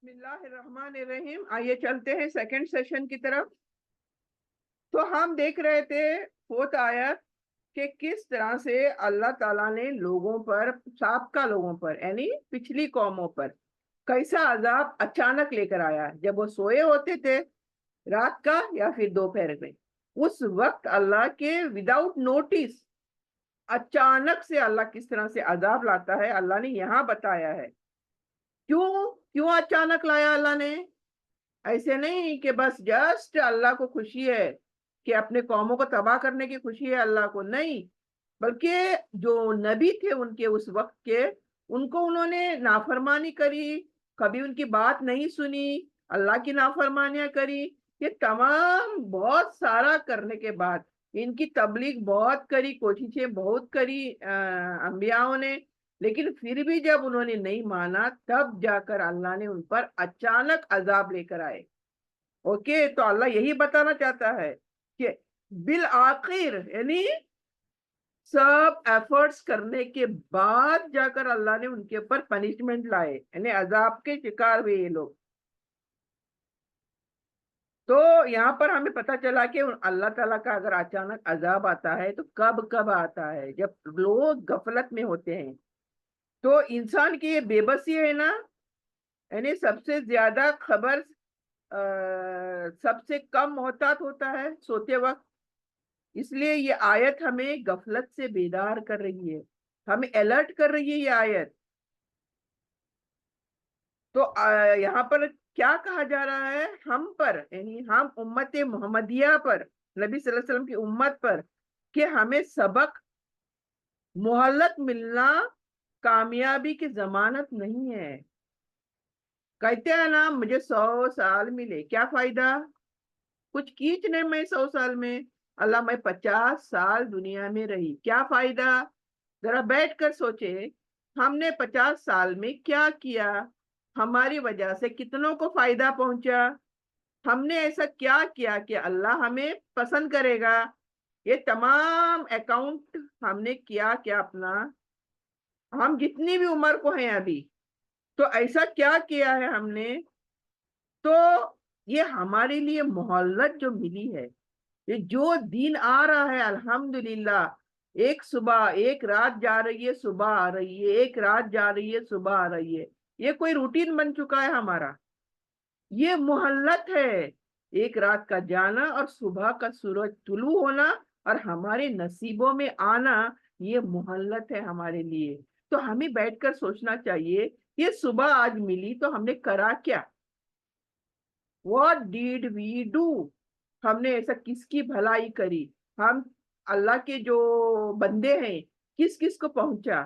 बिस्मिल्लाहिर्रहमानिर्रहीम। आइए चलते हैं सेकंड सेशन की तरफ। तो हम देख रहे थे फोर्थ आयत कि किस तरह से अल्लाह ताला ने लोगों पर, साबका लोगों पर यानी पिछली कौमों पर कैसा अजाब अचानक लेकर आया जब वो सोए होते थे रात का या फिर दोपहर में। उस वक्त अल्लाह के विदाउट नोटिस अचानक से अल्लाह किस तरह से अजाब लाता है, अल्लाह ने यहाँ बताया है। क्यों क्यों अचानक लाया अल्लाह ने? ऐसे नहीं कि बस जस्ट अल्लाह को खुशी है कि अपने कौमों को तबाह करने की खुशी है अल्लाह को, नहीं, बल्कि जो नबी थे उनके उस वक्त के, उनको उन्होंने नाफरमानी करी, कभी उनकी बात नहीं सुनी, अल्लाह की नाफरमानियां करी। ये तमाम बहुत सारा करने के बाद, इनकी तबलीग बहुत करी, कोशिशें बहुत करी अंबियाओं ने, लेकिन फिर भी जब उन्होंने नहीं माना तब जाकर अल्लाह ने उन पर अचानक अजाब लेकर आए। ओके, तो अल्लाह यही बताना चाहता है कि बिल आखिर यानी सब एफर्ट्स करने के बाद जाकर अल्लाह ने उनके ऊपर पनिशमेंट लाए, यानी अजाब के शिकार हुए ये लोग। तो यहाँ पर हमें पता चला कि अल्लाह ताला का अगर अचानक अजाब आता है तो कब कब आता है, जब लोग गफलत में होते हैं। तो इंसान की ये बेबसी है ना, यानी सबसे ज्यादा खबर सबसे कम मोहतात होता है सोते वक्त। इसलिए ये आयत हमें गफलत से बेदार कर रही है, हमें अलर्ट कर रही है ये आयत। तो यहाँ पर क्या कहा जा रहा है हम पर, यानी हम उम्मत मोहम्मदिया पर, नबी सल्लल्लाहु अलैहि वसल्लम की उम्मत पर, कि हमें सबक, मोहल्लत मिलना कामयाबी की जमानत नहीं है। कहते हैं ना, मुझे 100 साल मिले क्या फायदा, कुछ कीच नहीं मैं 100 साल में, अल्लाह मैं 50 साल दुनिया में रही क्या फायदा। जरा बैठ कर सोचे, हमने 50 साल में क्या किया, हमारी वजह से कितनों को फायदा पहुंचा, हमने ऐसा क्या किया कि अल्लाह हमें पसंद करेगा। ये तमाम अकाउंट हमने किया क्या अपना, हम जितनी भी उम्र को हैं अभी, तो ऐसा क्या किया है हमने। तो ये हमारे लिए मोहल्लत जो मिली है, ये जो दिन आ रहा है अल्हम्दुलिल्लाह, एक सुबह एक रात जा रही है, सुबह आ रही है, एक रात जा रही है, सुबह आ रही है, ये कोई रूटीन बन चुका है हमारा। ये मोहल्लत है, एक रात का जाना और सुबह का सूरज तुलू होना और हमारे नसीबों में आना, ये मोहल्लत है हमारे लिए। तो हमें बैठकर सोचना चाहिए, ये सुबह आज मिली तो हमने करा क्या, व्हाट डिड वी डू, हमने ऐसा किसकी भलाई करी, हम अल्लाह के जो बंदे हैं किस किस को पहुंचा,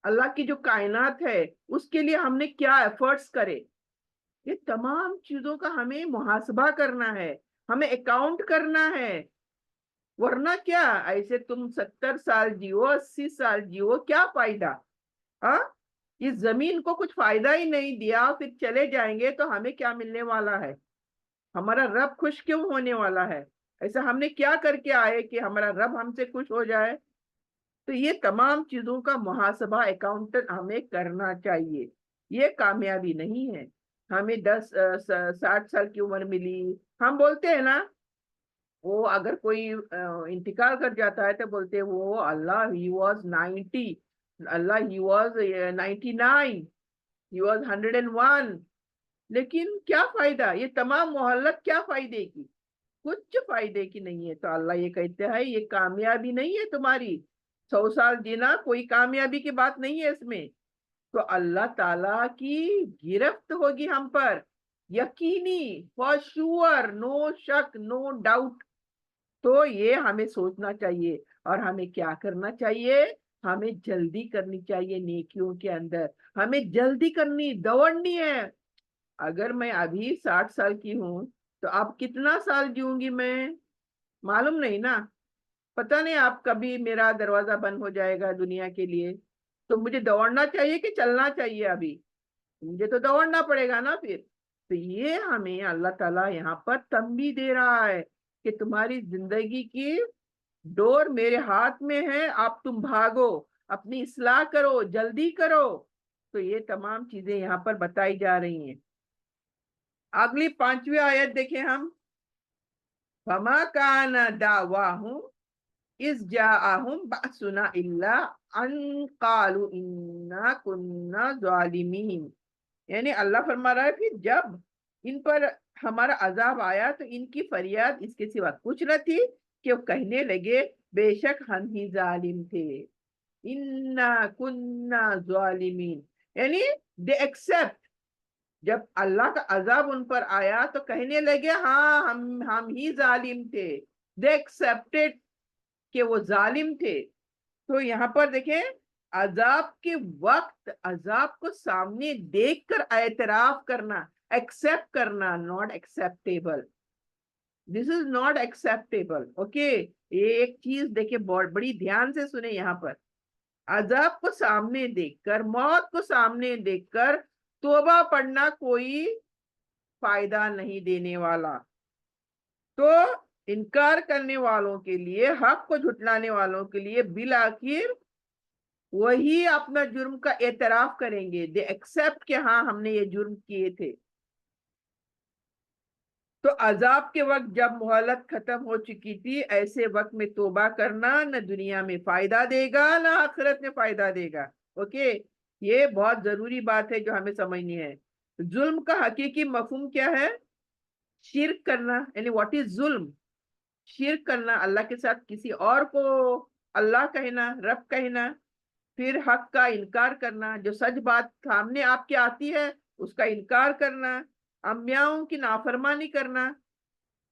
अल्लाह की जो कायनात है उसके लिए हमने क्या एफर्ट्स करे। ये तमाम चीजों का हमें मुहासबा करना है, हमें अकाउंट करना है। वरना क्या, ऐसे तुम 70 साल जियो, 80 साल जियो, क्या फायदा। हाँ, इस जमीन को कुछ फायदा ही नहीं दिया, फिर चले जाएंगे तो हमें क्या मिलने वाला है, हमारा रब खुश क्यों होने वाला है, ऐसा हमने क्या करके आए कि हमारा रब हमसे खुश हो जाए। तो ये तमाम चीजों का मुहासबा अकाउंट हमें करना चाहिए। ये कामयाबी नहीं है हमें 60 साल की उम्र मिली। हम बोलते हैं ना, वो अगर कोई इंतकाल कर जाता है तो बोलते हैं वो Allah he was 90, Allah he was 99, he was 101। लेकिन क्या फायदा, ये तमाम मोहल्लत क्या फायदे की, कुछ फायदे की नहीं है। तो अल्लाह ये कहते हैं ये कामयाबी नहीं है तुम्हारी, 100 साल जीना कोई कामयाबी की बात नहीं है इसमें। तो अल्लाह ताला की गिरफ्त होगी हम पर, यकीनी, फॉर श्योर, नो शक नो डाउट। तो ये हमें सोचना चाहिए और हमें क्या करना चाहिए, हमें जल्दी करनी चाहिए नेकियों के अंदर, हमें जल्दी करनी, दौड़नी है। अगर मैं अभी 60 साल की हूँ तो अब कितना साल जीऊंगी मैं, मालूम नहीं ना, पता नहीं आप कभी मेरा दरवाजा बंद हो जाएगा दुनिया के लिए। तो मुझे दौड़ना चाहिए कि चलना चाहिए अभी, मुझे तो दौड़ना पड़ेगा ना फिर। तो ये हमें अल्लाह ताला यहाँ पर तंबी दे रहा है कि तुम्हारी जिंदगी की डोर मेरे हाथ में है, आप तुम भागो, अपनी इस्लाह करो, जल्दी करो। तो ये तमाम चीजें यहाँ पर बताई जा रही हैं। अगली 5वीं आयत देखें हम, फमा काना दावाहुम इस जाअहुम बअसुना इल्ला अन कालू इन्ना कुन्ना जालिमीन। यानी अल्लाह फरमा रहा है फिर जब इन पर हमारा अजाब आया तो इनकी फरियाद इसके सिवा कुछ न थी कि वो कहने लगे बेशक हम ही जालिम थे। इन्ना कुन्ना जालिमीन, यानी दे एक्सेप्ट, जब अल्लाह का अजाब उन पर आया तो कहने लगे हाँ हम ही जालिम थे। दे एक्सेप्टेड कि वो जालिम थे। तो यहाँ पर देखें, अजाब के वक्त अजाब को सामने देखकर एतराफ करना, एक्सेप्ट करना, not acceptable, this is not acceptable. Okay, ये एक चीज देखिए, बहुत बड़ी ध्यान से सुने यहाँ पर, अजाब को सामने देखकर, मौत को सामने देखकर तौबा पढ़ना कोई फायदा नहीं देने वाला। तो इनकार करने वालों के लिए, हक को झुटलाने वालों के लिए बिल आखिर वही अपना जुर्म का एतराफ करेंगे, दे एक्सेप्ट कि हाँ हमने ये जुर्म किए थे। तो अजाब के वक्त जब मोहलत खत्म हो चुकी थी, ऐसे वक्त में तौबा करना न दुनिया में फायदा देगा न आखिरत में फायदा देगा। ओके, ये बहुत जरूरी बात है जो हमें समझनी है। जुल्म का हकीकी मफहूम क्या है? शिर्क करना, यानी व्हाट इज जुल्म? शिर्क करना, अल्लाह के साथ किसी और को अल्लाह कहना, रब कहना। फिर हक का इनकार करना, जो सच बात सामने आपके आती है उसका इनकार करना, अंबियाओं की नाफरमानी करना,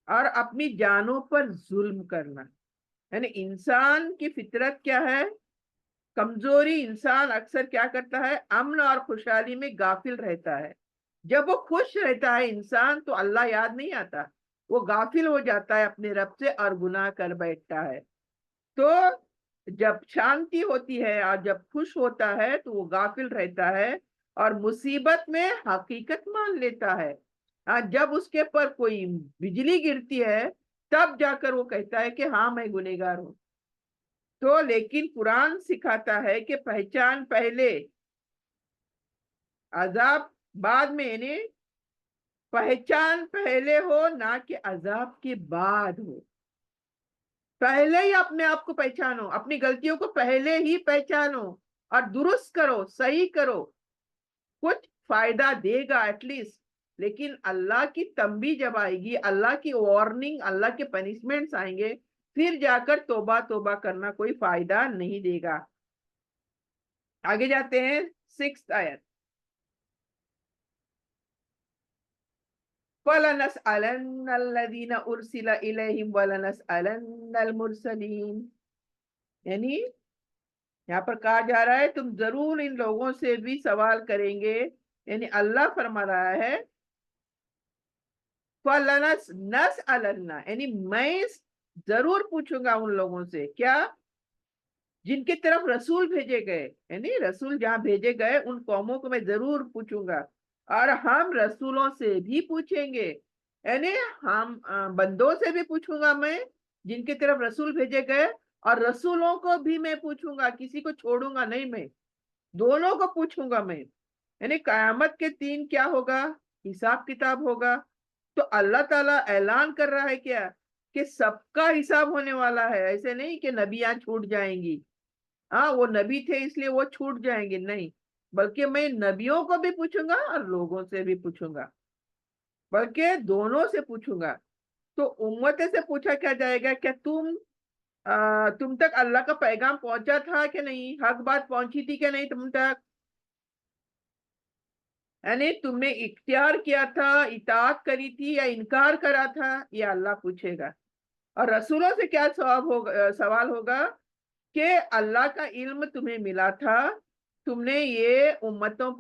और अपनी जानों पर जुल्म करना। यानी इंसान की फितरत क्या है? कमजोरी। इंसान अक्सर क्या करता है? अमन और खुशहाली में गाफिल रहता है। जब वो खुश रहता है इंसान तो अल्लाह याद नहीं आता, वो गाफिल हो जाता है अपने रब से और गुनाह कर बैठता है। तो जब शांति होती है और जब खुश होता है तो वो गाफिल रहता है और मुसीबत में हकीकत मान लेता है। जब उसके पर कोई बिजली गिरती है तब जाकर वो कहता है कि हाँ मैं गुनहगार हूं। तो लेकिन कुरान सिखाता है कि पहचान पहले, अजाब बाद में, यानी पहचान पहले हो ना कि अजाब के बाद हो। पहले ही अपने आप को पहचानो, अपनी गलतियों को पहले ही पहचानो और दुरुस्त करो, सही करो, कुछ फायदा देगा एटलीस्ट। लेकिन अल्लाह की तंबी जब आएगी, अल्लाह की वार्निंग, अल्लाह के पनिशमेंट्स आएंगे, फिर जाकर तौबा तौबा करना कोई फायदा नहीं देगा। आगे जाते हैं 6th आयत। फलनसअलन्नल्लज़ीना उरसिला इलैहिम वलनसअलन्नल मुरसलीन। यानी यहाँ पर कहा जा रहा है तुम जरूर इन लोगों से भी सवाल करेंगे। यानी अल्लाह फरमा रहा है फलनस नस अलन्ना, यानी मैं जरूर पूछूंगा उन लोगों से, क्या? जिनकी तरफ रसूल भेजे गए, यानी रसूल जहां भेजे गए उन कौमों को मैं जरूर पूछूंगा। और हम रसूलों से भी पूछेंगे, यानी हम बंदों से भी पूछूंगा मैं जिनकी तरफ रसूल भेजे गए, और रसूलों को भी मैं पूछूंगा, किसी को छोड़ूंगा नहीं मैं, दोनों को पूछूंगा मैं। यानी कयामत के दिन क्या होगा? हिसाब किताब होगा। तो अल्लाह ताला ऐलान कर रहा है क्या कि सबका हिसाब होने वाला है। ऐसे नहीं कि नबियां छूट जाएंगी, हाँ वो नबी थे इसलिए वो छूट जाएंगे, नहीं, बल्कि मैं नबियों को भी पूछूंगा और लोगों से भी पूछूंगा, बल्कि दोनों से पूछूंगा। तो उम्मत से पूछा क्या जाएगा, क्या तुम तक अल्लाह का पैगाम पहुंचा था कि नहीं? हक बात पहुंची थी कि नहीं तुम तक? यानी तुमने इख्तियार किया था, इताअत करी थी या इनकार करा था? ये अल्लाह पूछेगा। और रसूलों से क्या सवाल होगा कि अल्लाह का इल्म तुम्हें मिला था, तुमने ये उम्मतों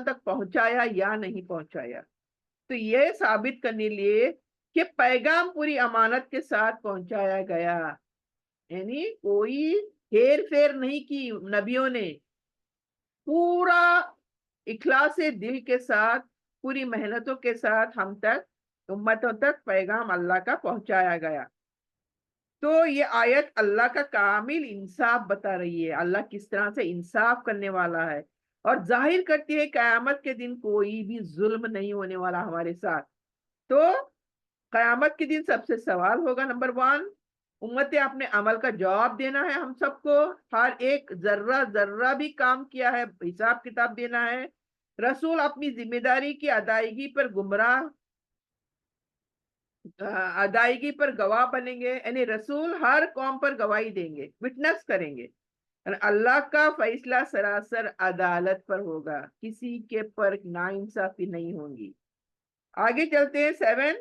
तक पहुंचाया या नहीं पहुंचाया? तो ये साबित करने लिए कि पैगाम पूरी अमानत के साथ पहुंचाया गया, यानी कोई हेर फेर नहीं की नबियों ने, पूरा इखलास दिल के साथ, पूरी मेहनतों के साथ हम तक, उम्मतों तक पैगाम अल्लाह का पहुंचाया गया। तो ये आयत अल्लाह का कामिल इंसाफ बता रही है, अल्लाह किस तरह से इंसाफ करने वाला है। اور ظاہر کرتی ہے قیامت کے دن کوئی بھی ظلم نہیں ہونے والا ہمارے ساتھ. تو قیامت کے دن سب سے سوال ہوگا. نمبر 1، امت اپنے عمل کا جواب دینا ہے ہم سب کو. ہر ایک ذرہ ذرہ بھی کام کیا ہے حساب کتاب دینا ہے. رسول اپنی ذمہ داری کی ادائیگی پر گواہ بنیں گے. یعنی رسول ہر قوم پر گواہی دیں گے، وٹنس کریں گے. اللہ کا فیصلہ سراسر عدالت پر ہوگا، کسی کے پر ناانصافی نہیں ہوگی. آگے چلتے ہیں 7.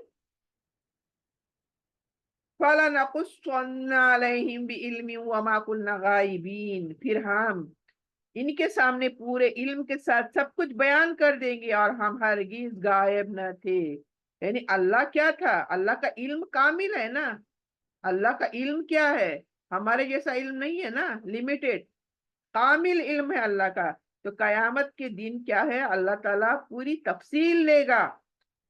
فَلَنَقُصَّنَّ عَلَيْهِمْ بِعِلْمٍ وَمَا كُنَّا غَائِبِينَ، پھر ہم ان کے سامنے پورے علم کے ساتھ سب کچھ بیان کر دیں گے اور ہم ہرگز غائب نہ تھے. یعنی اللہ کیا تھا؟ اللہ کا علم کامل ہے نا. اللہ کا علم کیا ہے؟ ہمارے جیسا علم نہیں ہے نا، لمیٹڈ. کامل علم ہے اللہ کا. تو قیامت کے دن کیا ہے؟ اللہ تعالیٰ پوری تفصیل لے گا،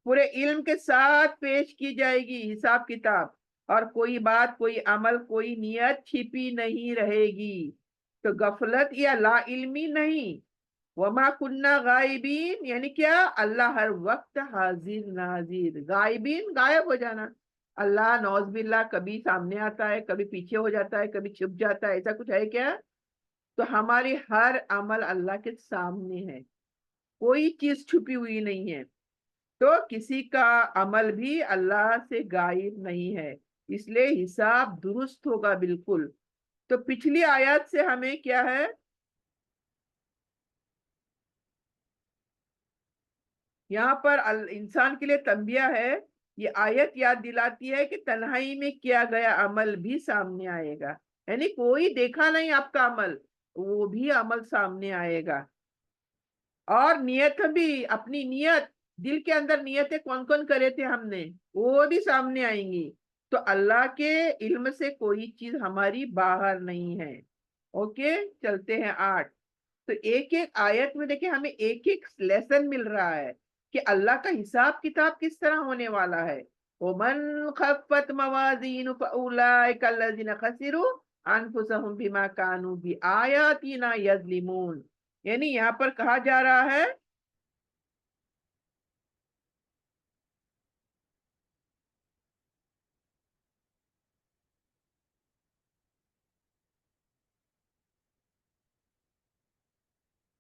پورے علم کے ساتھ پیش کی جائے گی حساب کتاب، اور کوئی بات، کوئی عمل، کوئی نیت چھپی نہیں رہے گی. تو غفلت یا لا علمی نہیں. وما کننا غائبین یعنی کیا؟ اللہ ہر وقت حاضر ناظر. غائبین غائب ہو جانا. اللہ نعوذ باللہ کبھی سامنے آتا ہے، کبھی پیچھے ہو جاتا ہے، کبھی چھپ جاتا ہے. ایسا کچھ ہے کیا؟ تو ہماری ہر عمل اللہ کے سامنے ہے، کوئی چیز چھپی ہوئی نہیں ہے. تو کسی کا عمل بھی اللہ سے غائب نہیں ہے، اس لیے حساب درست ہوگا بالکل. تو پچھلی آیات سے ہمیں کیا ہے؟ یہاں پر انسان کے لیے تنبیہ ہے. یہ آیت یاد دلاتی ہے کہ تنہائی میں کیا گیا عمل بھی سامنے آئے گا. یعنی کوئی دیکھا نہیں آپ کا عمل، وہ بھی عمل سامنے آئے گا. اور نیت بھی، اپنی نیت، دل کے اندر نیتیں کون کون کرے تھے ہم نے، وہ بھی سامنے آئیں گی. تو اللہ کے علم سے کوئی چیز ہماری باہر نہیں ہے. اوکے، چلتے ہیں 8. تو ایک ایک آیت میں دیکھیں ہمیں ایک ایک لیسن مل رہا ہے کہ اللہ کا حساب کتاب کس طرح ہونے والا ہے. وَمَنْ خَفَّتْ مَوَازِينُ فَأُولَئِكَ الَّذِينَ خَسِرُوا أَنفُسَهُمْ بِمَا كَانُوا بِآيَاتِنَا يَظْلِمُونَ. یعنی یہاں پر کہا جا رہا ہے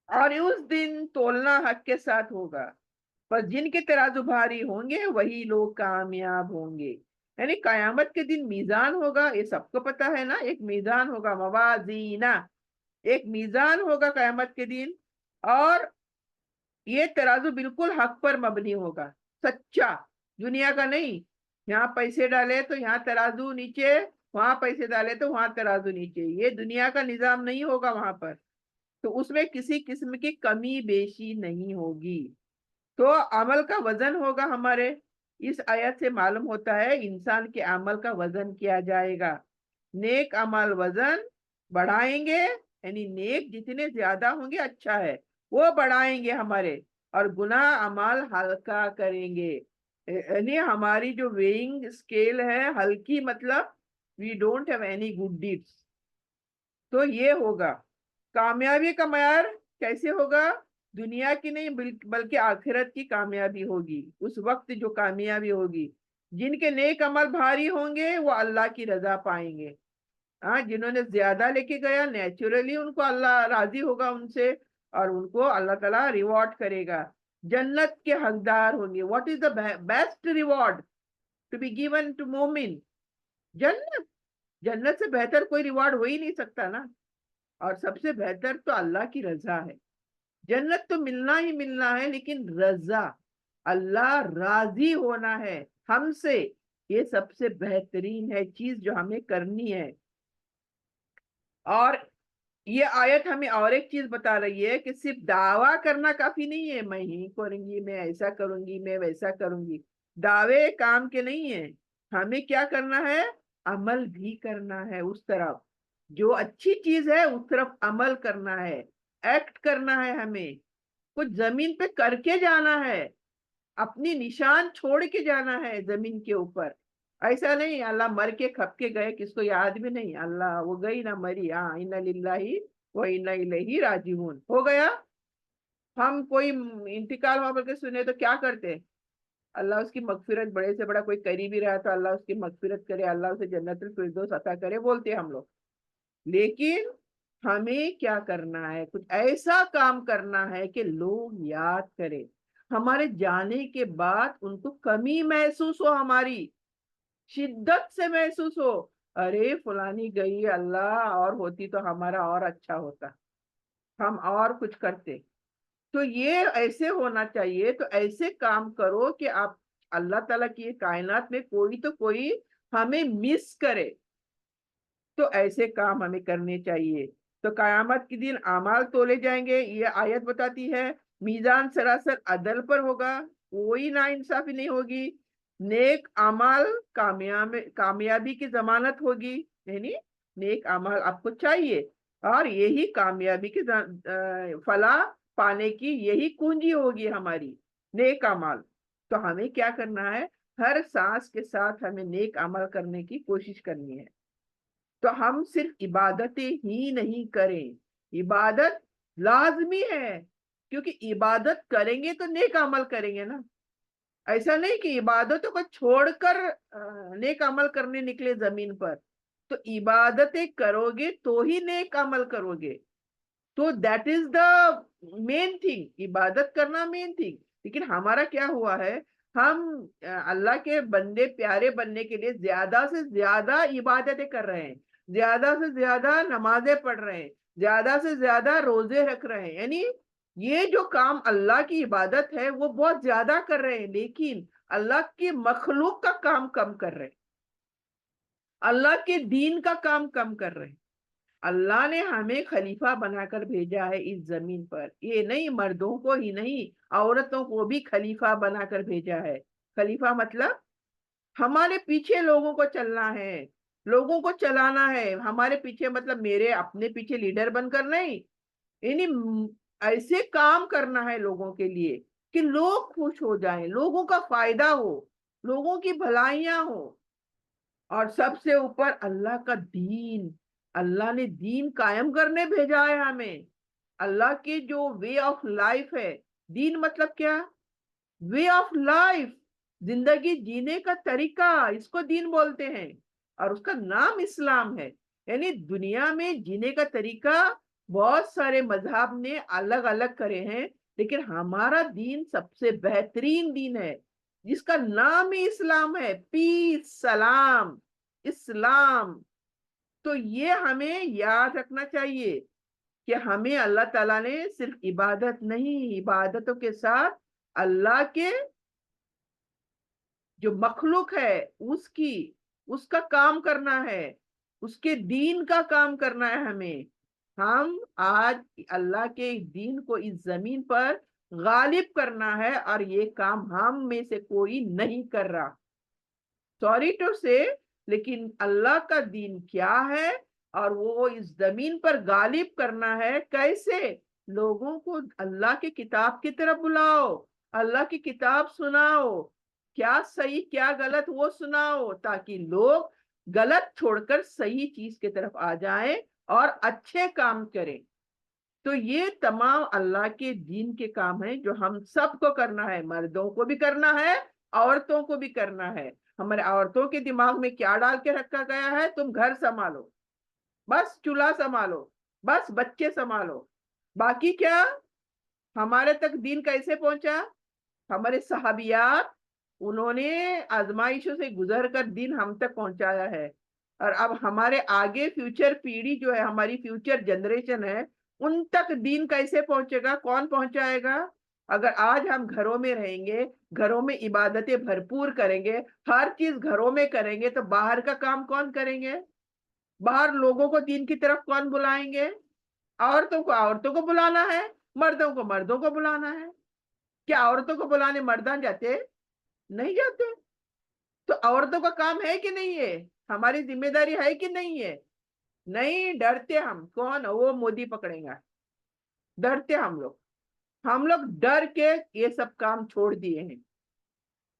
اور اس دن تولنا حق کے ساتھ ہوگا، بس جن کے ترازو بھاری ہوں گے وہی لوگ کامیاب ہوں گے. یعنی قیامت کے دن میزان ہوگا، یہ سب کو پتا ہے نا. ایک میزان ہوگا، موازینہ، ایک میزان ہوگا قیامت کے دن. اور یہ ترازو بالکل حق پر مبنی ہوگا، سچا، دنیا کا نہیں. یہاں پیسے ڈالے تو یہاں ترازو نیچے، وہاں پیسے ڈالے تو وہاں ترازو نیچے. یہ دنیا کا نظام نہیں ہوگا وہاں پر. تو اس میں کسی قسم کی کمی بیشی نہیں ہوگی. تو عمل کا وزن ہوگا ہمارے. اس آیت سے معلوم ہوتا ہے انسان کے عمل کا وزن کیا جائے گا. نیک عمل وزن بڑھائیں گے، یعنی نیک جتنے زیادہ ہوں گے اچھا ہے، وہ بڑھائیں گے ہمارے. اور گناہ عمل ہلکا کریں گے. یعنی ہماری جو ویئنگ اسکیل ہے ہلکی، مطلب we don't have any good deeds. تو یہ ہوگا. کامیابی کا معیار کیسے ہوگا؟ دنیا کی نہیں بلکہ آخرت کی کامیابی ہوگی. اس وقت جو کامیابی ہوگی، جن کے نیک عمل بھاری ہوں گے وہ اللہ کی رضا پائیں گے. ہاں، جنہوں نے زیادہ لے کے گیا نیچرلی ان کو اللہ راضی ہوگا ان سے، اور ان کو اللہ تعالیٰ ریوارڈ کرے گا. جنت کے حقدار ہوں گے. What is the best reward to be given to مومن؟ جنت. جنت سے بہتر کوئی ریوارڈ ہو ہی نہیں سکتا نا. اور سب سے بہتر تو اللہ کی رضا ہے. جنت تو ملنا ہی ملنا ہے، لیکن رضا، اللہ راضی ہونا ہے ہم سے، یہ سب سے بہترین ہے چیز جو ہمیں کرنی ہے. اور یہ آیت ہمیں اور ایک چیز بتا رہی ہے کہ صرف دعویٰ کرنا کافی نہیں ہے، میں ہی کروں گی، میں ایسا کروں گی، میں ویسا کروں گی. دعوے کام کے نہیں ہیں. ہمیں کیا کرنا ہے؟ عمل بھی کرنا ہے اس طرف. جو اچھی چیز ہے اس طرف عمل کرنا ہے، ایکٹ کرنا ہے. ہمیں کچھ زمین پہ کر کے جانا ہے، اپنی نشان چھوڑ کے جانا ہے زمین کے اوپر. ایسا نہیں اللہ مر کے کھپ کے گئے، کس کو یاد بھی نہیں، اللہ وہ گئی نہ مری. ہاں، انا للہ و انا الیہ راجعون ہو گیا. हम कोई इंतकाल हुआ करके सुने तो क्या करते हैं? अल्लाह उसकी मगफिरत, बड़े से बड़ा कोई करीबी रहा तो अल्लाह उसकी मगफिरत करे, अल्लाह उसे जन्नतुल फिरदौस अता करे, बोलते हैं हम लोग। लेकिन हमें क्या करना है? कुछ ऐसा काम करना है कि लोग याद करें, हमारे जाने के बाद उनको कमी महसूस हो, हमारी शिद्दत से महसूस हो। अरे फलानी गई, अल्लाह और होती तो हमारा और अच्छा होता, हम और कुछ करते। तो ये ऐसे होना चाहिए। तो ऐसे काम करो कि आप अल्लाह ताला की कायनात में कोई तो कोई हमें मिस करे। तो ऐसे काम हमें करने चाहिए। तो कयामत के दिन अमाल तोले जाएंगे, ये आयत बताती है। मीजान सरासर अदल पर होगा, कोई नाइंसाफी नहीं होगी। नेक अमाल कामयाबी की जमानत होगी, यानी नेक अमाल आपको चाहिए, और यही कामयाबी की फलाह पाने की यही कुंजी होगी हमारी, नेक अमाल। तो हमें क्या करना है? हर सांस के साथ हमें नेक अमल करने की कोशिश करनी है। तो हम सिर्फ इबादतें ही नहीं करें, इबादत लाजमी है, क्योंकि इबादत करेंगे तो नेक अमल करेंगे ना। ऐसा नहीं कि इबादतों को छोड़कर नेक अमल करने निकले जमीन पर। तो इबादतें करोगे तो ही नेक अमल करोगे। तो that is the main thing, इबादत करना मेन थिंग। लेकिन हमारा क्या हुआ है? हम अल्लाह के बंदे प्यारे बनने के लिए ज्यादा से ज्यादा इबादतें कर रहे हैं, ज्यादा से ज्यादा नमाजें पढ़ रहे हैं, ज्यादा से ज्यादा रोजे रख रहे हैं, यानी ये जो काम अल्लाह की इबादत है वो बहुत ज्यादा कर रहे हैं, लेकिन अल्लाह की मखलूक का काम कम कर रहे हैं, अल्लाह के दीन का काम कम कर रहे हैं। अल्लाह ने हमें खलीफा बनाकर भेजा है इस जमीन पर, ये नहीं मर्दों को ही नहीं, औरतों को भी खलीफा बनाकर भेजा है। खलीफा मतलब हमारे पीछे लोगों को चलना है, लोगों को चलाना है हमारे पीछे, मतलब मेरे अपने पीछे लीडर बनकर नहीं, यानी ऐसे काम करना है लोगों के लिए कि लोग खुश हो जाएं, लोगों का फायदा हो, लोगों की भलाइयां हो। और सबसे ऊपर अल्लाह का दीन, अल्लाह ने दीन कायम करने भेजा है हमें। अल्लाह के जो वे ऑफ लाइफ है, दीन मतलब क्या? वे ऑफ लाइफ, जिंदगी जीने का तरीका, इसको दीन बोलते हैं। और उसका नाम इस्लाम है। यानी दुनिया में जीने का तरीका बहुत सारे मजहब ने अलग अलग करे हैं, लेकिन हमारा दीन सबसे बेहतरीन दीन है, जिसका नाम ही इस्लाम है, पीस, सलाम, इस्लाम। तो ये हमें याद रखना चाहिए कि हमें अल्लाह ताला ने सिर्फ इबादत नहीं, इबादतों के साथ अल्लाह के जो मखलूक है उसकी, उसका काम करना है, उसके दीन का काम करना है हमें। हम आज अल्लाह के दीन को इस जमीन पर गालिब करना है, और ये काम हम में से कोई नहीं कर रहा, सॉरी टू से। लेकिन अल्लाह का दीन क्या है, और वो इस जमीन पर गालिब करना है कैसे? लोगों को अल्लाह की किताब की तरफ बुलाओ, अल्लाह की किताब सुनाओ, क्या सही क्या गलत वो सुनाओ, ताकि लोग गलत छोड़कर सही चीज की तरफ आ जाएं और अच्छे काम करें। तो ये तमाम अल्लाह के दीन के काम है जो हम सबको करना है, मर्दों को भी करना है, औरतों को भी करना है। हमारे औरतों के दिमाग में क्या डाल के रखा गया है? तुम घर संभालो, बस चूल्हा संभालो, बस बच्चे संभालो, बाकी क्या? हमारे तक दीन कैसे पहुंचा? हमारे सहाबियात, उन्होंने आजमाइशों से गुजर कर दीन हम तक पहुंचाया है। और अब हमारे आगे फ्यूचर पीढ़ी जो है, हमारी फ्यूचर जनरेशन है, उन तक दीन कैसे पहुंचेगा? कौन पहुंचाएगा? अगर आज हम घरों में रहेंगे, घरों में इबादतें भरपूर करेंगे, हर चीज घरों में करेंगे, तो बाहर का काम कौन करेंगे? बाहर लोगों को दीन की तरफ कौन बुलाएंगे? औरतों को बुलाना है, मर्दों को बुलाना है। क्या औरतों को बुलाने मर्दान जाते? नहीं जाते। तो औरतों का काम है कि नहीं है? हमारी जिम्मेदारी है कि नहीं है? नहीं, डरते हम, कौन? वो मोदी पकड़ेगा, डरते हम लोग डर के ये सब काम छोड़ दिए हैं।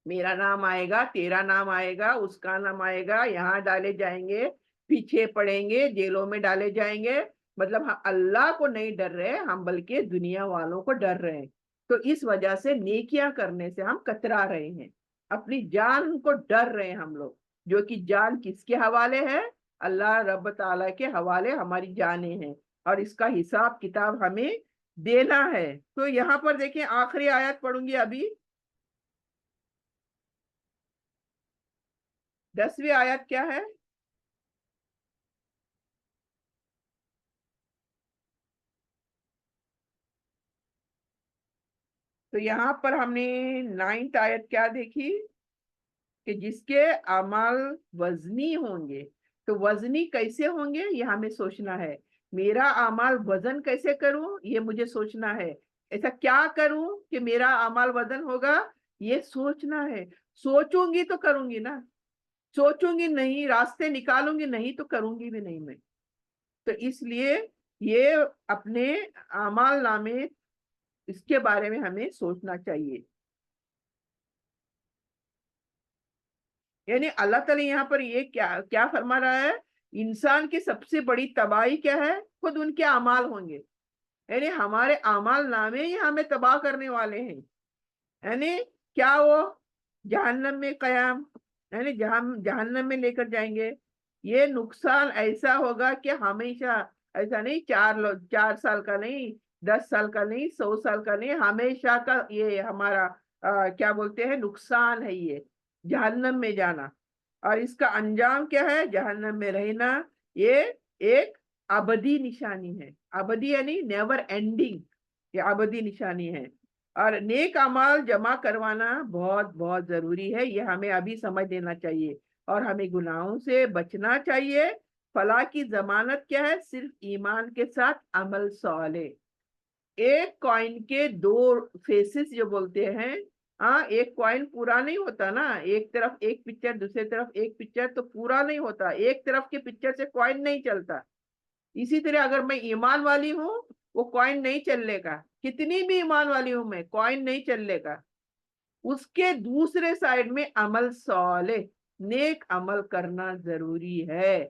मेरा नाम आएगा, तेरा नाम आएगा, उसका नाम आएगा, यहाँ डाले जाएंगे, पीछे पड़ेंगे, जेलों में डाले जाएंगे। मतलब हम अल्लाह को नहीं डर रहे हम, बल्कि दुनिया वालों को डर रहे हैं। तो इस वजह से नेकियां करने से हम कतरा रहे हैं, अपनी जान को डर रहे हैं हम लोग, जो कि जान किसके हवाले है? अल्लाह रब ताला के हवाले हमारी जानें हैं, और इसका हिसाब किताब हमें देना है। तो यहाँ पर देखिए, आखिरी आयत पढ़ूंगी अभी, 10वीं आयत क्या है? तो यहाँ पर हमने 9th आयत क्या देखी कि जिसके अमाल वजनी होंगे। तो वजनी कैसे होंगे ये हमें सोचना है। मेरा अमाल वजन कैसे करूं ये मुझे सोचना है। ऐसा क्या करूं कि मेरा अमाल वजन होगा, ये सोचना है। सोचूंगी तो करूंगी ना, सोचूंगी नहीं, रास्ते निकालूंगी नहीं, तो करूंगी भी नहीं मैं। तो इसलिए ये अपने अमाल नामे, इसके बारे में हमें सोचना चाहिए। यानी अल्लाह ताला यहाँ पर ये क्या क्या फरमा रहा है, इंसान की सबसे बड़ी तबाही क्या है? खुद उनके अमाल होंगे। यानी हमारे अमाल नामे ही हमें तबाह करने वाले हैं। यानी क्या वो जहन्नम में कयाम, यानी जहन्नम में लेकर जाएंगे। ये नुकसान ऐसा होगा कि हमेशा, ऐसा नहीं 4 साल का नहीं, 10 साल का नहीं, 100 साल का नहीं, हमेशा का ये हमारा क्या बोलते हैं, नुकसान है ये, जहन्नम में जाना। और इसका अंजाम क्या है? जहन्नम में रहना। ये एक अबदी निशानी है। अबदी यानी नेवर एंडिंग, ये अबदी निशानी है। और नेक अमाल जमा करवाना बहुत बहुत जरूरी है, ये हमें अभी समझ लेना चाहिए। और हमें गुनाहों से बचना चाहिए। फलाह की जमानत क्या है? सिर्फ ईमान के साथ अमल साले। एक कॉइन के दो फेसेस जो बोलते हैं, हाँ, एक कॉइन पूरा नहीं होता ना, एक तरफ एक पिक्चर, दूसरी तरफ एक पिक्चर, तो पूरा नहीं होता, एक तरफ के पिक्चर से कॉइन नहीं चलता। इसी तरह अगर मैं ईमान वाली हूँ, वो कॉइन नहीं चलेगा, कितनी भी ईमान वाली हूं मैं, कॉइन नहीं चलेगा। उसके दूसरे साइड में अमल सौले, नेक अमल करना जरूरी है,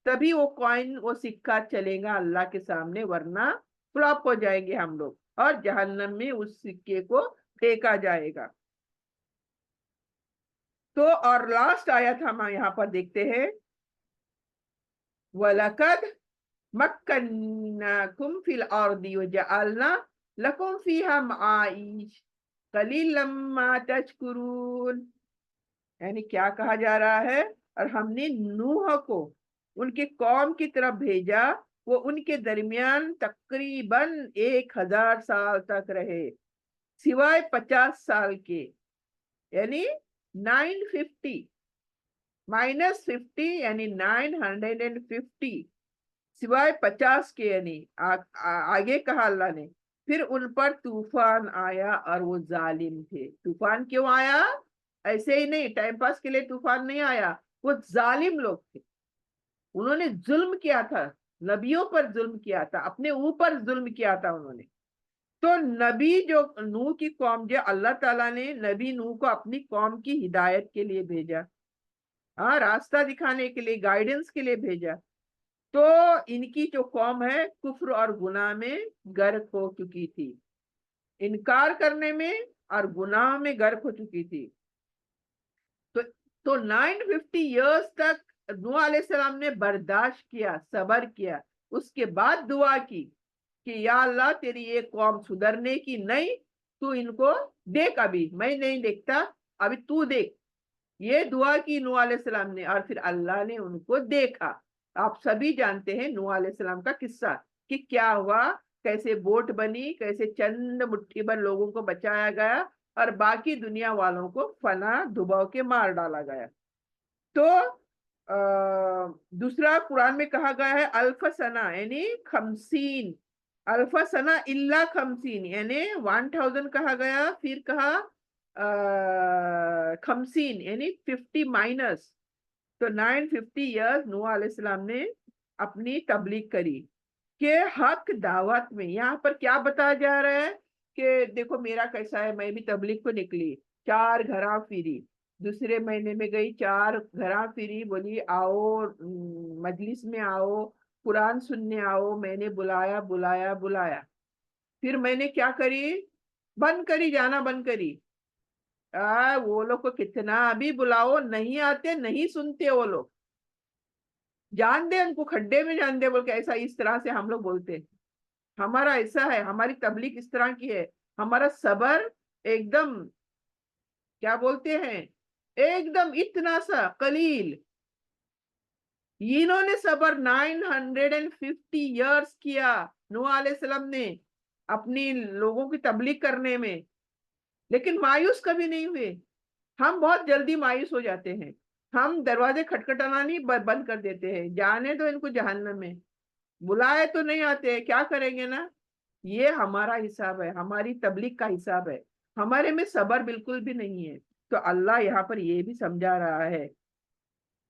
तभी वो कॉइन, वो सिक्का चलेगा अल्लाह के सामने, वरना फ्लॉप हो जाएंगे हम लोग, और जहन्नम में उस सिक्के को फेंका जाएगा। तो और लास्ट आयत हम यहाँ पर देखते हैं, वलकद मक्कन्नाकुम फिल अर्दी वजअलना लकुम फीहा माईश कलीलन मा तशकुरून। यानी क्या कहा जा रहा है? और हमने नूह को उनके कौम की तरफ भेजा, वो उनके दरमियान तकरीबन 1000 साल तक रहे, सिवाय 50 साल के। यानी 950 -50 यानी 950, सिवाय 50 के। यानी आगे कहा अल्लाह ने, फिर उन पर तूफान आया और वो जालिम थे। तूफान क्यों आया? ऐसे ही नहीं, टाइम पास के लिए तूफान नहीं आया, वो जालिम लोग थे, उन्होंने जुल्म किया था, नबियों पर जुल्म किया था, अपने ऊपर जुल्म किया था उन्होंने। तो नबी जो नूह की कौम, जो अल्लाह ताला ने नबी नूह को अपनी कौम की हिदायत के लिए भेजा, हाँ, रास्ता दिखाने के लिए, गाइडेंस के लिए भेजा। तो इनकी जो कौम है कुफ्र और गुनाह में गर्क हो चुकी थी, इनकार करने में और गुनाह में गर्क हो चुकी थी। तो 950 ईयर्स तक नूह अलैहिस्सलाम ने बर्दाश्त किया, सबर किया। उसके बाद दुआ की कि या अल्लाह, तेरी ये कौम सुधरने की नहीं, तू इनको देख, अभी मैं नहीं देखता, अभी तू देख। ये दुआ की नूह अलैहिस्सलाम ने, और फिर अल्लाह ने उनको देखा। आप सभी जानते हैं नूह अलैहिस्सलाम का किस्सा, कि क्या हुआ, कैसे बोट बनी, कैसे चंद मुट्ठी भर लोगों को बचाया गया, और बाकी दुनिया वालों को फना दुबाव के मार डाला गया। तो दूसरा कुरान में कहा गया है अल्फ सना, यानी 50, अल्फ सना इल्ला 50, यानी 1000 कहा गया, फिर कहा 50 यानी 50 माइनस। तो 950 ईयर्स नूह अलैहिस्सलाम ने अपनी तबलीग करी कि हक दावत में। यहाँ पर क्या बताया जा रहा है कि देखो मेरा कैसा है, मैं भी तबलीग को निकली, 4 घरा फिरी, दूसरे महीने में गई, 4 घरा फिरी, बोली आओ, मजलिस में आओ, قرآن سننے آؤ، میں نے بلایا بلایا بلایا، پھر میں نے کیا کری، بند کری، جانا بند کری۔ وہ لوگ کو کتنا بھی بلاؤ نہیں آتے، نہیں سنتے وہ لوگ، جان دے ان کو کھڈے میں جان دے بول کے، ایسا اس طرح سے ہم لوگ بولتے ہیں۔ ہمارا ایسا ہے، ہماری تبلیغ اس طرح کی ہے، ہمارا صبر ایک دم کیا بولتے ہیں، ایک دم اتنا سا قلیل۔ انہوں نے صبر 950 ایئرس کیا، نوح علیہ السلام نے اپنی لوگوں کی تبلیغ کرنے میں، لیکن مایوس کبھی نہیں ہوئے۔ ہم بہت جلدی مایوس ہو جاتے ہیں، ہم دروازے کھٹکھٹانا نہیں بند کر دیتے ہیں، جانے تو ان کو جہنم میں، بلائے تو نہیں آتے، کیا کریں گے نا۔ یہ ہمارا حساب ہے، ہماری تبلیغ کا حساب ہے، ہمارے میں صبر بالکل بھی نہیں ہے۔ تو اللہ یہاں پر یہ بھی سمجھا رہا ہے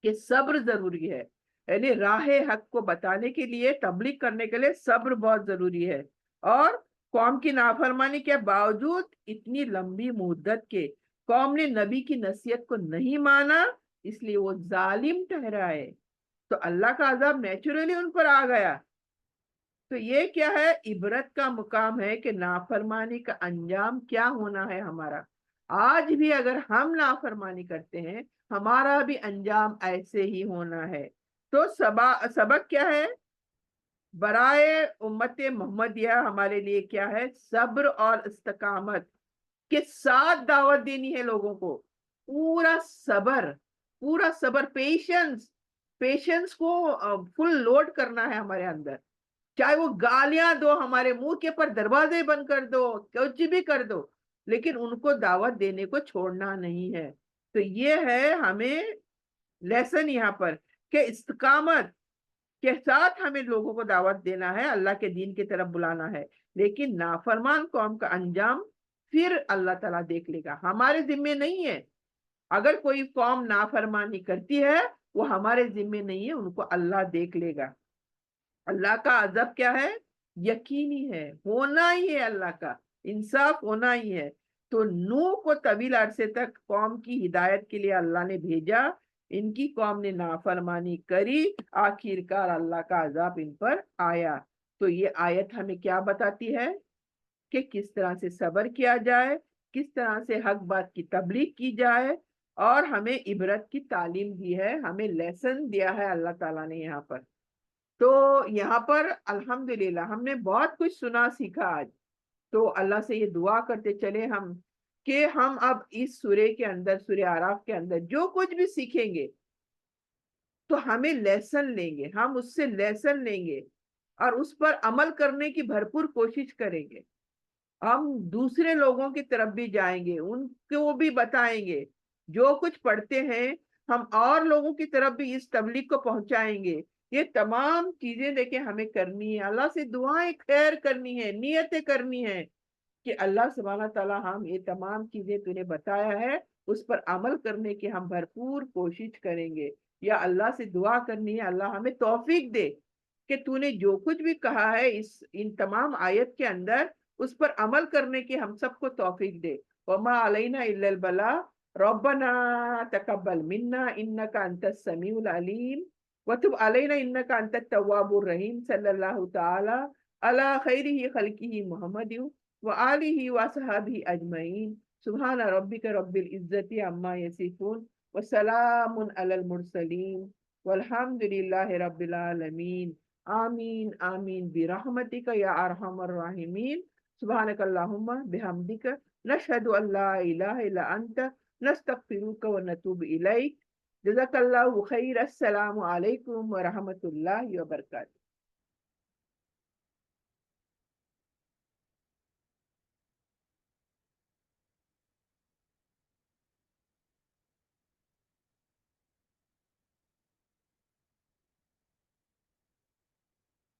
کہ صبر ضروری ہے، یعنی راہ حق کو بتانے کے لیے، تبلیغ کرنے کے لیے صبر بہت ضروری ہے۔ اور قوم کی نافرمانی کے باوجود اتنی لمبی مدت کے قوم نے نبی کی نصیحت کو نہیں مانا، اس لیے وہ ظالم ٹھہرائے، تو اللہ کا عذاب نیچرلی ان پر آ گیا۔ تو یہ کیا ہے، عبرت کا مقام ہے کہ نافرمانی کا انجام کیا ہونا ہے ہمارا۔ آج بھی اگر ہم نافرمانی کرتے ہیں، ہمارا بھی انجام ایسے ہی ہونا ہے۔ تو سبق کیا ہے برائے امت محمدیہ ہمارے لیے، کیا ہے، صبر اور استقامت کے ساتھ دعوت دینی ہے لوگوں کو، پورا صبر، پورا صبر، پیشنس کو فل لوڈ کرنا ہے ہمارے اندر، چاہے وہ گالیاں دو ہمارے منہ کے پر، دروازے بند کر دو، کچھ بھی کر دو، لیکن ان کو دعوت دینے کو چھوڑنا نہیں ہے۔ تو یہ ہے ہمیں لیسن یہاں پر، کہ استقامت کے ساتھ ہمیں لوگوں کو دعوت دینا ہے، اللہ کے دین کی طرف بلانا ہے، لیکن نافرمان قوم کا انجام پھر اللہ تعالیٰ دیکھ لے گا، ہمارے ذمے نہیں ہے۔ اگر کوئی قوم نافرمانی کرتی ہے، وہ ہمارے ذمے نہیں ہے، ان کو اللہ دیکھ لے گا۔ اللہ کا عذاب کیا ہے، یقینی ہے، ہونا ہی ہے، اللہ کا انصاف ہونا ہی ہے۔ تو نوح کو طویل عرصے تک قوم کی ہدایت کے لیے اللہ نے بھیجا، ان کی قوم نے نافرمانی کری، آخر کار اللہ کا عذاب ان پر آیا۔ تو یہ آیت ہمیں کیا بتاتی ہے کہ کس طرح سے صبر کیا جائے، کس طرح سے حق بات کی تبلیغ کی جائے، اور ہمیں عبرت کی تعلیم دی ہے، ہمیں لیسن دیا ہے اللہ تعالیٰ نے یہاں پر۔ تو یہاں پر الحمدللہ ہم نے بہت کچھ سنا سیکھا آج۔ تو اللہ سے یہ دعا کرتے چلے ہم کہ ہم اب اس سورے کے اندر، سورہ اعراف کے اندر جو کچھ بھی سیکھیں گے تو ہمیں لیسن لیں گے، ہم اس سے لیسن لیں گے اور اس پر عمل کرنے کی بھرپور کوشش کریں گے۔ ہم دوسرے لوگوں کی طرف بھی جائیں گے، ان کو بھی بتائیں گے، جو کچھ پڑھتے ہیں ہم اور لوگوں کی طرف بھی اس تبلیغ کو پہنچائیں گے۔ یہ تمام چیزیں دیکھیں ہمیں کرنی ہے، اللہ سے دعائیں خیر کرنی ہے، نیتیں کرنی ہے کہ اللہ سبحانہ تعالیٰ ہم یہ تمام چیزیں تو نے بتایا ہے اس پر عمل کرنے کی ہم بھرپور کوشش کریں گے۔ یا اللہ سے دعا کرنی ہے اللہ ہمیں توفیق دے کہ تو نے جو کچھ بھی کہا ہے ان تمام آیت کے اندر، اس پر عمل کرنے کی ہم سب کو توفیق دے۔ وما علینا الا البلاغ، ربنا تقبل منا انك انت السميع العلیم وتب علینا انك انت التواب الرحیم، صلی اللہ تعالی علی خیرہ خلقہ محمد وآلہ وصحبہ اجمعین، سبحان ربک رب العزت عما یصفون وسلام علی المرسلین والحمد للہ رب العالمین۔ آمین آمین برحمتک یا ارحم الراحمین۔ سبحانک اللہم بحمدک، نشہد ان لا الہ الا انت، نستغفرک ونتوب الیک۔ جزاک اللہ خیر، السلام علیکم ورحمۃ اللہ وبرکاتہ۔